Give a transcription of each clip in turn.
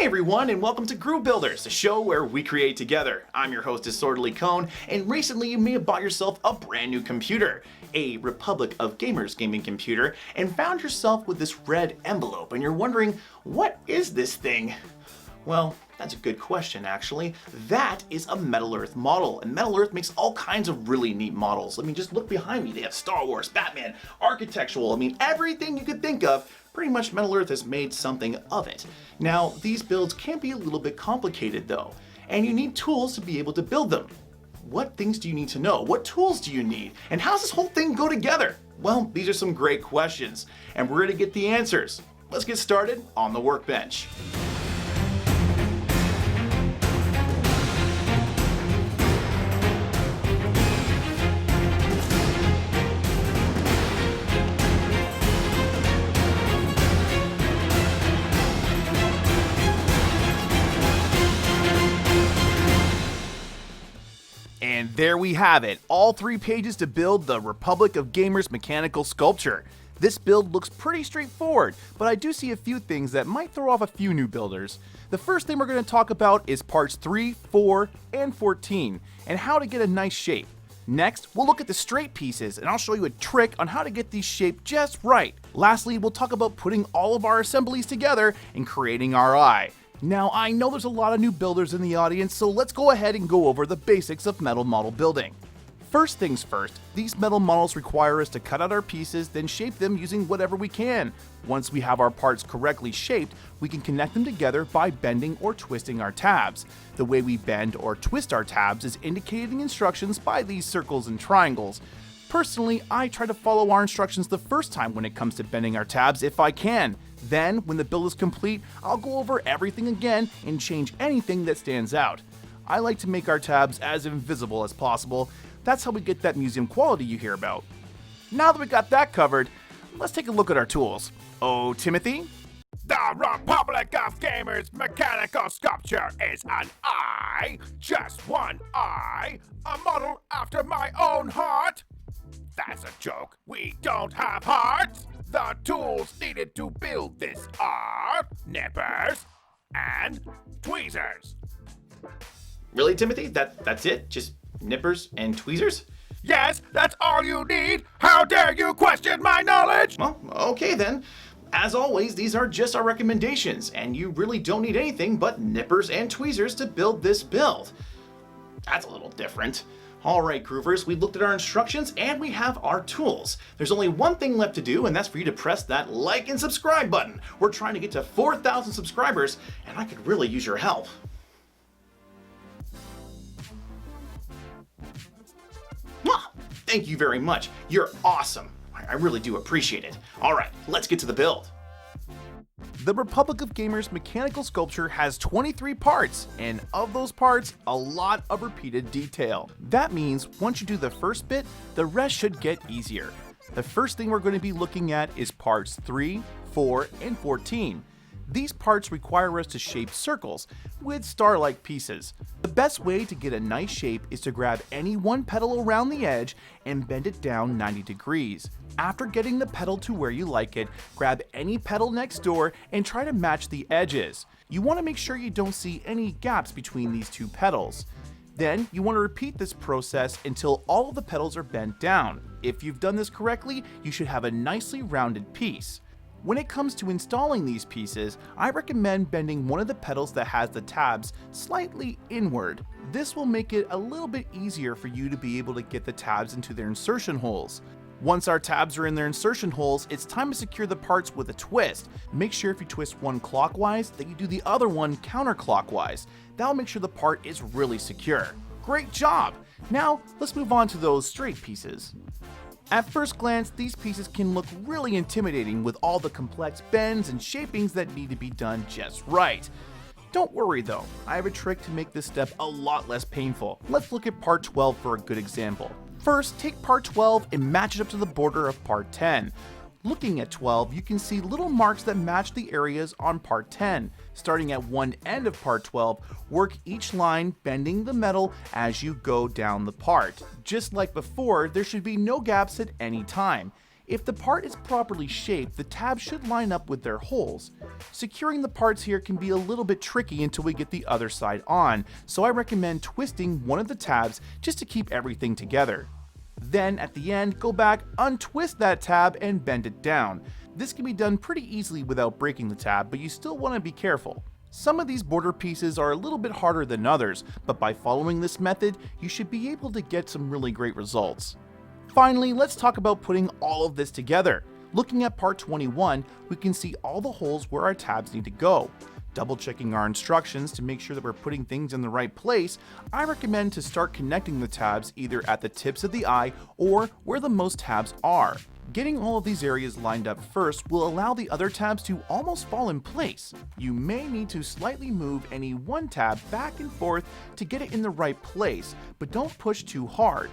Hey everyone, and welcome to Groove Builders, the show where we create together. I'm your host, Disorderly Cone, and recently you may have bought yourself a brand new computer, a Republic of Gamers gaming computer, and found yourself with this red envelope, and you're wondering, what is this thing? Well, that's a good question, actually. That is a Metal Earth model, and Metal Earth makes all kinds of really neat models. I mean, just look behind me. They have Star Wars, Batman, architectural, everything you could think of. Pretty much Metal Earth has made something of it. Now, these builds can be a little bit complicated though, and you need tools to be able to build them. What things do you need to know? What tools do you need? And how does this whole thing go together? Well, these are some great questions, and we're gonna get the answers. Let's get started on the workbench. And there we have it, all 3 pages to build the Republic of Gamers mechanical sculpture. This build looks pretty straightforward, but I do see a few things that might throw off a few new builders. The first thing we're going to talk about is parts 3, 4, and 14, and how to get a nice shape. Next, we'll look at the straight pieces, and I'll show you a trick on how to get these shaped just right. Lastly, we'll talk about putting all of our assemblies together and creating our eye. Now, I know there's a lot of new builders in the audience, so let's go ahead and go over the basics of metal model building. First things first, these metal models require us to cut out our pieces, then shape them using whatever we can. Once we have our parts correctly shaped, we can connect them together by bending or twisting our tabs. The way we bend or twist our tabs is indicated in instructions by these circles and triangles. Personally, I try to follow our instructions the first time when it comes to bending our tabs if I can. Then, when the build is complete, I'll go over everything again and change anything that stands out. I like to make our tabs as invisible as possible. That's how we get that museum quality you hear about. Now that we got that covered, let's take a look at our tools. Oh, Timothy? The Republic of Gamers mechanical sculpture is an eye, just one eye, a model after my own heart. That's a joke, we don't have hearts. The tools needed to build this are nippers and tweezers. Really, Timothy? That's it? Just nippers and tweezers? Yes, that's all you need. How dare you question my knowledge? Well, okay then. As always, these are just our recommendations, and you really don't need anything but nippers and tweezers to build this build. That's a little different. Alright Groovers, we looked at our instructions and we have our tools. There's only one thing left to do, and that's for you to press that like and subscribe button. We're trying to get to 4,000 subscribers, and I could really use your help. Thank you very much. You're awesome. I really do appreciate it. Alright, let's get to the build. The Republic of Gamers mechanical sculpture has 23 parts, and of those parts, a lot of repeated detail. That means once you do the first bit, the rest should get easier. The first thing we're going to be looking at is parts 3, 4, and 14. These parts require us to shape circles with star-like pieces. The best way to get a nice shape is to grab any one petal around the edge and bend it down 90 degrees. After getting the petal to where you like it, grab any petal next door and try to match the edges. You want to make sure you don't see any gaps between these two petals. Then you want to repeat this process until all of the petals are bent down. If you've done this correctly, you should have a nicely rounded piece. When it comes to installing these pieces, I recommend bending one of the petals that has the tabs slightly inward. This will make it a little bit easier for you to be able to get the tabs into their insertion holes. Once our tabs are in their insertion holes, it's time to secure the parts with a twist. Make sure if you twist one clockwise, that you do the other one counterclockwise. That'll make sure the part is really secure. Great job! Now, let's move on to those straight pieces. At first glance, these pieces can look really intimidating with all the complex bends and shapings that need to be done just right. Don't worry though, I have a trick to make this step a lot less painful. Let's look at part 12 for a good example. First, take part 12 and match it up to the border of part 10. Looking at 12, you can see little marks that match the areas on part 10. Starting at one end of part 12, work each line bending the metal as you go down the part. Just like before, there should be no gaps at any time. If the part is properly shaped, the tabs should line up with their holes. Securing the parts here can be a little bit tricky until we get the other side on, so I recommend twisting one of the tabs just to keep everything together. Then at the end, go back, untwist that tab, and bend it down. This can be done pretty easily without breaking the tab, but you still want to be careful. Some of these border pieces are a little bit harder than others, but by following this method, you should be able to get some really great results. Finally, let's talk about putting all of this together. Looking at part 21, we can see all the holes where our tabs need to go. Double checking our instructions to make sure that we're putting things in the right place, I recommend to start connecting the tabs either at the tips of the eye or where the most tabs are. Getting all of these areas lined up first will allow the other tabs to almost fall in place. You may need to slightly move any one tab back and forth to get it in the right place, but don't push too hard.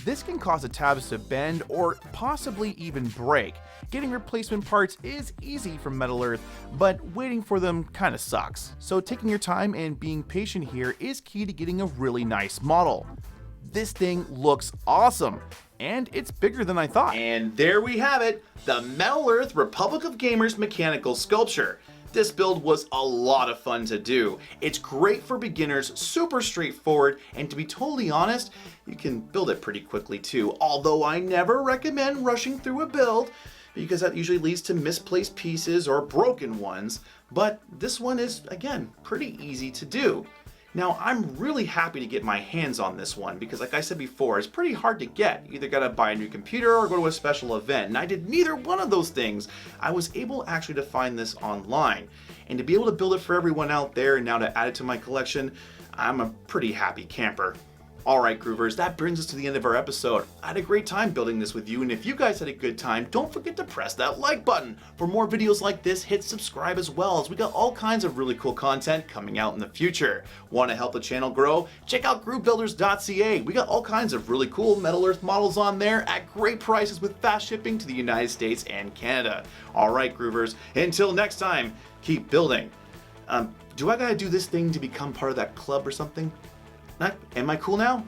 This can cause the tabs to bend or possibly even break. Getting replacement parts is easy from Metal Earth, but waiting for them kinda sucks. So taking your time and being patient here is key to getting a really nice model. This thing looks awesome, and it's bigger than I thought. And there we have it, the Metal Earth Republic of Gamers mechanical sculpture. This build was a lot of fun to do. It's great for beginners, super straightforward, and to be totally honest, you can build it pretty quickly too, although I never recommend rushing through a build, because that usually leads to misplaced pieces or broken ones, but this one is, again, pretty easy to do. Now, I'm really happy to get my hands on this one because, like I said before, it's pretty hard to get. You either gotta buy a new computer or go to a special event, and I did neither one of those things. I was able actually to find this online, and to be able to build it for everyone out there and now to add it to my collection, I'm a pretty happy camper. Alright Groovers, that brings us to the end of our episode. I had a great time building this with you, and if you guys had a good time, don't forget to press that like button. For more videos like this, hit subscribe as well, as we got all kinds of really cool content coming out in the future. Want to help the channel grow? Check out groovebuilders.ca. We got all kinds of really cool Metal Earth models on there at great prices with fast shipping to the United States and Canada. Alright Groovers, until next time, keep building. Do I gotta do this thing to become part of that club or something? Am I cool now?